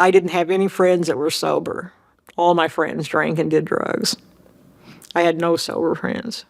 I didn't have any friends that were sober. All my friends drank and did drugs. I had no sober friends.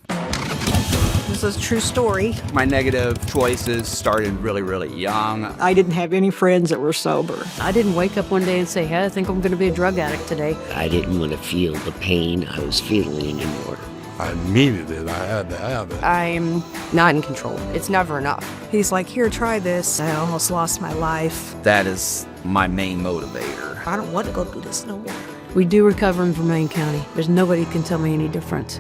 This is a true story. My negative choices started really, really young. I didn't have any friends that were sober. I didn't wake up one day and say, hey, I think I'm going to be a drug addict today. I didn't want to feel the pain I was feeling anymore. I needed it. I had to have it. I'm not in control. It's never enough. He's like, here, try this. I almost lost my life. That is my main motivator. I don't want to go through this no more. We do recover in Vermilion County. There's nobody can tell me any different.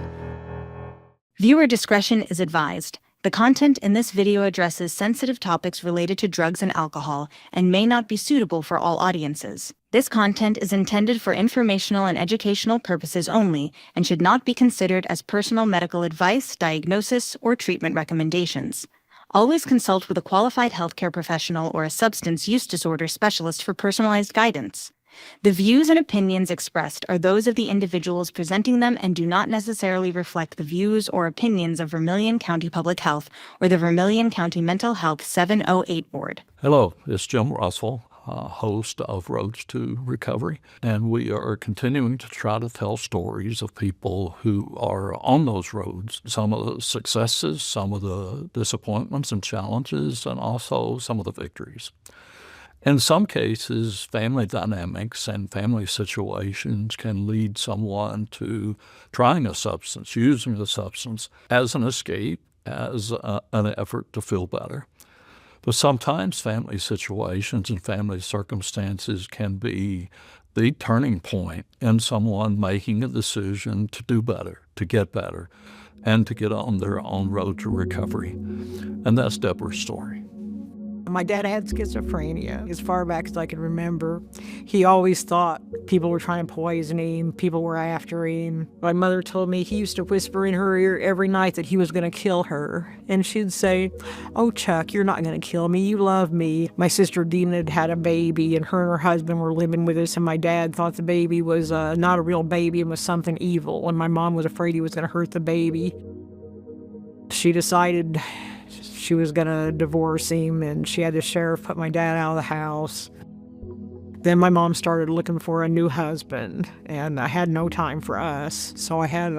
Viewer discretion is advised. The content in this video addresses sensitive topics related to drugs and alcohol and may not be suitable for all audiences. This content is intended for informational and educational purposes only and should not be considered as personal medical advice, diagnosis, or treatment recommendations. Always consult with a qualified healthcare professional or a substance use disorder specialist for personalized guidance. The views and opinions expressed are those of the individuals presenting them and do not necessarily reflect the views or opinions of Vermilion County Public Health or the Vermilion County Mental Health 708 Board. Hello, it's Jim Russell, host of Roads to Recovery, and we are continuing to try to tell stories of people who are on those roads, some of the successes, some of the disappointments and challenges, and also some of the victories. In some cases, family dynamics and family situations can lead someone to trying a substance, using the substance as an escape, as an effort to feel better. But sometimes family situations and family circumstances can be the turning point in someone making a decision to do better, to get better, and to get on their own road to recovery. And that's Deborah's story. My dad had schizophrenia as far back as I can remember. He always thought people were trying to poison him, people were after him. My mother told me he used to whisper in her ear every night that he was going to kill her. And she'd say, oh, Chuck, you're not going to kill me. You love me. My sister Dina had had a baby, and her and her husband were living with us, and my dad thought the baby was not a real baby and was something evil, and my mom was afraid he was going to hurt the baby. She decided she was going to divorce him, and she had the sheriff put my dad out of the house. Then my mom started looking for a new husband, and I had no time for us. So I had,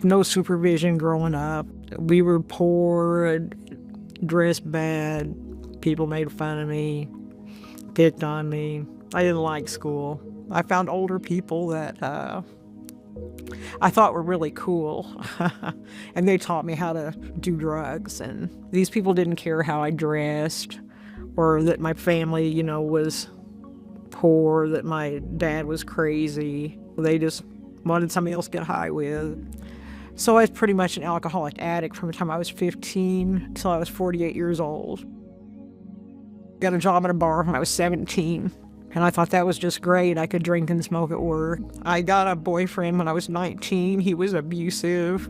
no supervision growing up. We were poor, dressed bad. People made fun of me, picked on me. I didn't like school. I found older people that I thought were really cool, and they taught me how to do drugs. And these people didn't care how I dressed or that my family, was poor, that my dad was crazy. They just wanted somebody else to get high with. So I was pretty much an alcoholic addict from the time I was 15 until I was 48 years old. Got a job at a bar when I was 17. And I thought that was just great. I could drink and smoke at work. I got a boyfriend when I was 19. He was abusive.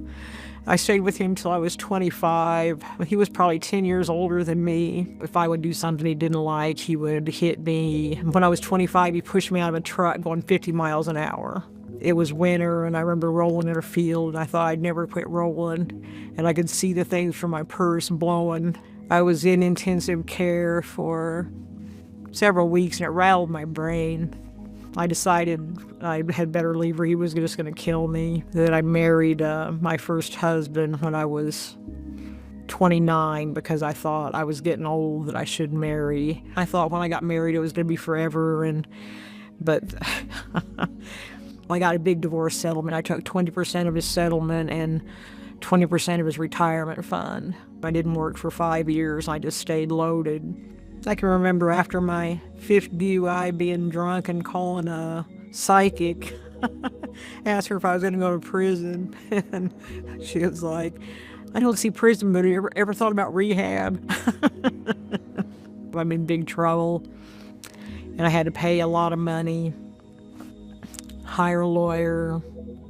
I stayed with him till I was 25. He was probably 10 years older than me. If I would do something he didn't like, he would hit me. When I was 25, he pushed me out of a truck going 50 miles an hour. It was winter, and I remember rolling in a field, and I thought I'd never quit rolling. And I could see the things from my purse blowing. I was in intensive care for several weeks, and it rattled my brain. I decided I had better leave, or he was just going to kill me. That I married my first husband when I was 29 because I thought I was getting old, that I should marry. I thought when I got married it was going to be forever, but I got a big divorce settlement. I took 20% of his settlement and 20% of his retirement fund. I didn't work for 5 years. I just stayed loaded. I can remember after my 5th DUI being drunk and calling a psychic, asked her if I was going to go to prison, and she was like, I don't see prison, but have you ever thought about rehab? I'm in big trouble, and I had to pay a lot of money, hire a lawyer,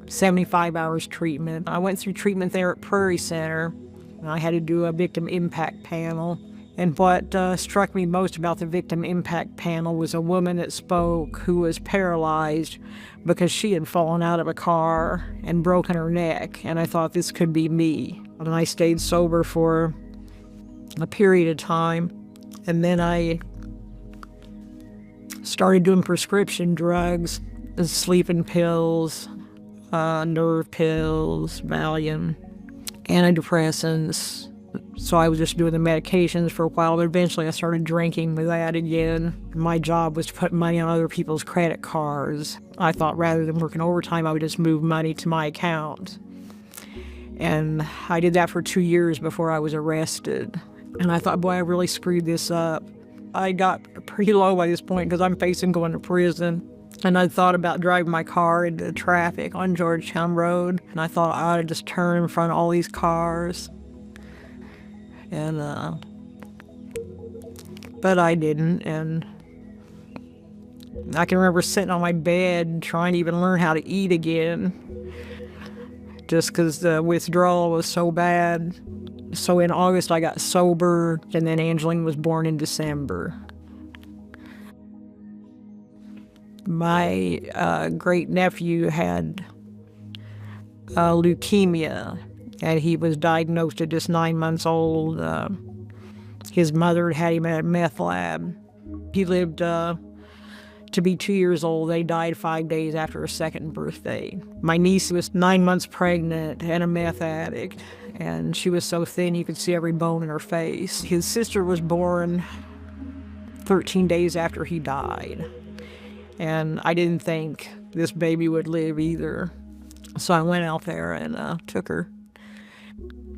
75 hours treatment. I went through treatment there at Prairie Center, and I had to do a victim impact panel. And what struck me most about the victim impact panel was a woman that spoke who was paralyzed because she had fallen out of a car and broken her neck. And I thought, this could be me. And I stayed sober for a period of time. And then I Started doing prescription drugs, sleeping pills, nerve pills, Valium, antidepressants. So I was just doing the medications for a while, but eventually I started drinking with that again. My job was to put money on other people's credit cards. I thought rather than working overtime, I would just move money to my account. And I did that for 2 years before I was arrested. And I thought, boy, I really screwed this up. I got pretty low by this point because I'm facing going to prison. And I thought about driving my car into traffic on Georgetown Road. And I thought I ought to just turn in front of all these cars. And, but I didn't. And I can remember sitting on my bed trying to even learn how to eat again. Just because the withdrawal was so bad. So in August, I got sober, and then Angeline was born in December. My great-nephew had leukemia, and he was diagnosed at just 9 months old. His mother had him at a meth lab. He lived to be 2 years old. They died 5 days after her second birthday. My niece was 9 months pregnant and a meth addict, and she was so thin you could see every bone in her face. His sister was born 13 days after he died, and I didn't think this baby would live either. So I went out there and took her.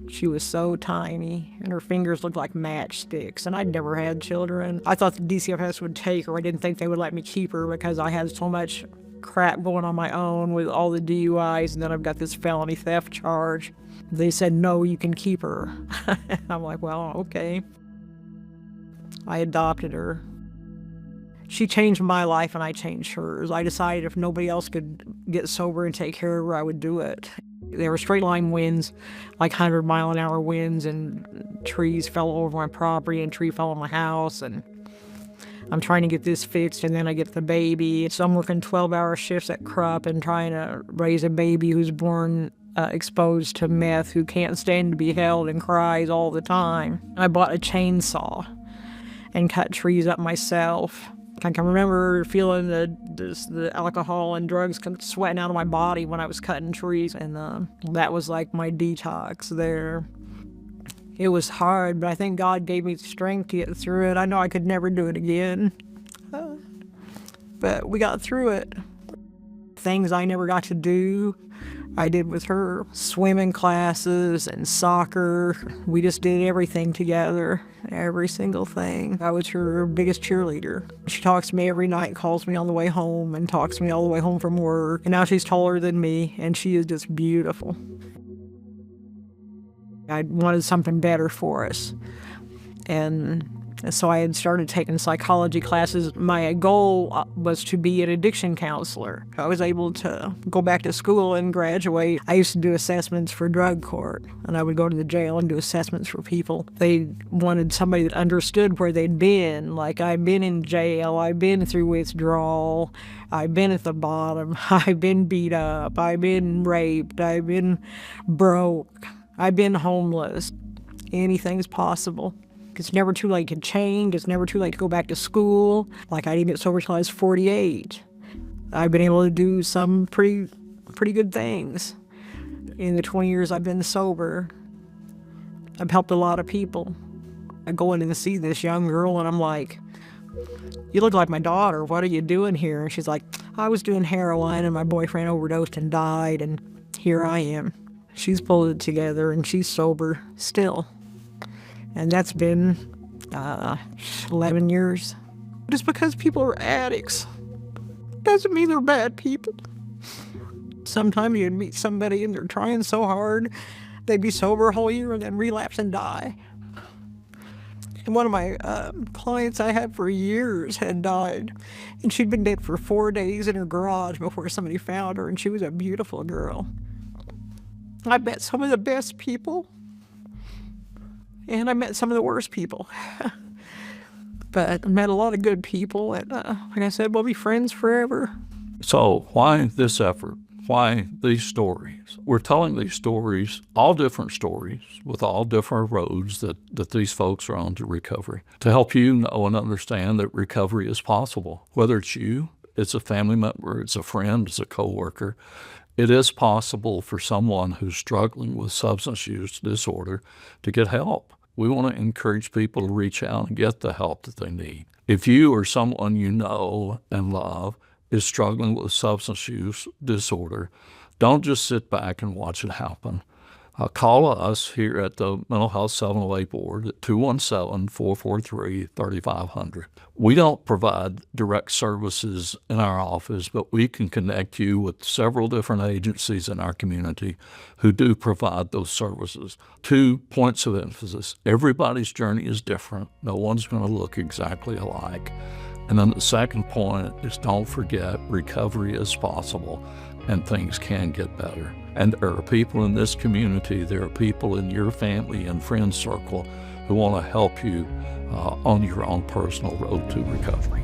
She was so tiny, and her fingers looked like matchsticks, and I'd never had children. I thought the DCFS would take her. I didn't think they would let me keep her because I had so much crap going on my own with all the DUIs, and then I've got this felony theft charge. They said, no, you can keep her. I'm like, well, okay. I adopted her. She changed my life, and I changed hers. I decided if nobody else could get sober and take care of her, I would do it. There were straight line winds, like 100-mile-an-hour winds, and trees fell over my property, and a tree fell on my house, and I'm trying to get this fixed, and then I get the baby. So I'm working 12-hour shifts at Krupp and trying to raise a baby who's born exposed to meth, who can't stand to be held and cries all the time. I bought a chainsaw and cut trees up myself. I can remember feeling the alcohol and drugs sweating out of my body when I was cutting trees, and that was like my detox there. It was hard, but I think God gave me the strength to get through it. I know I could never do it again, but we got through it. Things I never got to do, I did with her. Swimming classes and soccer. We just did everything together, every single thing. I was her biggest cheerleader. She talks to me every night, calls me on the way home, and talks to me all the way home from work. And now she's taller than me, and she is just beautiful. I wanted something better for us. And so I had started taking psychology classes. My goal was to be an addiction counselor. I was able to go back to school and graduate. I used to do assessments for drug court, and I would go to the jail and do assessments for people. They wanted somebody that understood where they'd been. Like, I've been in jail, I've been through withdrawal, I've been at the bottom, I've been beat up, I've been raped, I've been broke, I've been homeless. Anything's possible. It's never too late to change. It's never too late to go back to school. Like, I didn't get sober till I was 48. I've been able to do some pretty good things. In the 20 years I've been sober, I've helped a lot of people. I go in and see this young girl, and I'm like, you look like my daughter. What are you doing here? And she's like, I was doing heroin, and my boyfriend overdosed and died, and here I am. She's pulled it together, and she's sober still. And that's been 11 years. Just because people are addicts doesn't mean they're bad people. Sometimes you'd meet somebody and they're trying so hard, they'd be sober a whole year and then relapse and die. And one of my clients I had for years had died, and she'd been dead for 4 days in her garage before somebody found her, and she was a beautiful girl. I met some of the best people, and I met some of the worst people. But I met a lot of good people, and like I said, we'll be friends forever. So why this effort? Why these stories? We're telling these stories, all different stories, with all different roads that these folks are on to recovery, to help you know and understand that recovery is possible. Whether it's you, it's a family member, it's a friend, it's a coworker, it is possible for someone who's struggling with substance use disorder to get help. We want to encourage people to reach out and get the help that they need. If you or someone you know and love is struggling with substance use disorder, don't just sit back and watch it happen. Call us here at the Mental Health 708 Board at 217-443-3500. We don't provide direct services in our office, but we can connect you with several different agencies in our community who do provide those services. 2 points of emphasis. Everybody's journey is different. No one's going to look exactly alike. And then the second point is, don't forget, recovery is possible and things can get better. And there are people in this community, there are people in your family and friend circle who want to help you on your own personal road to recovery.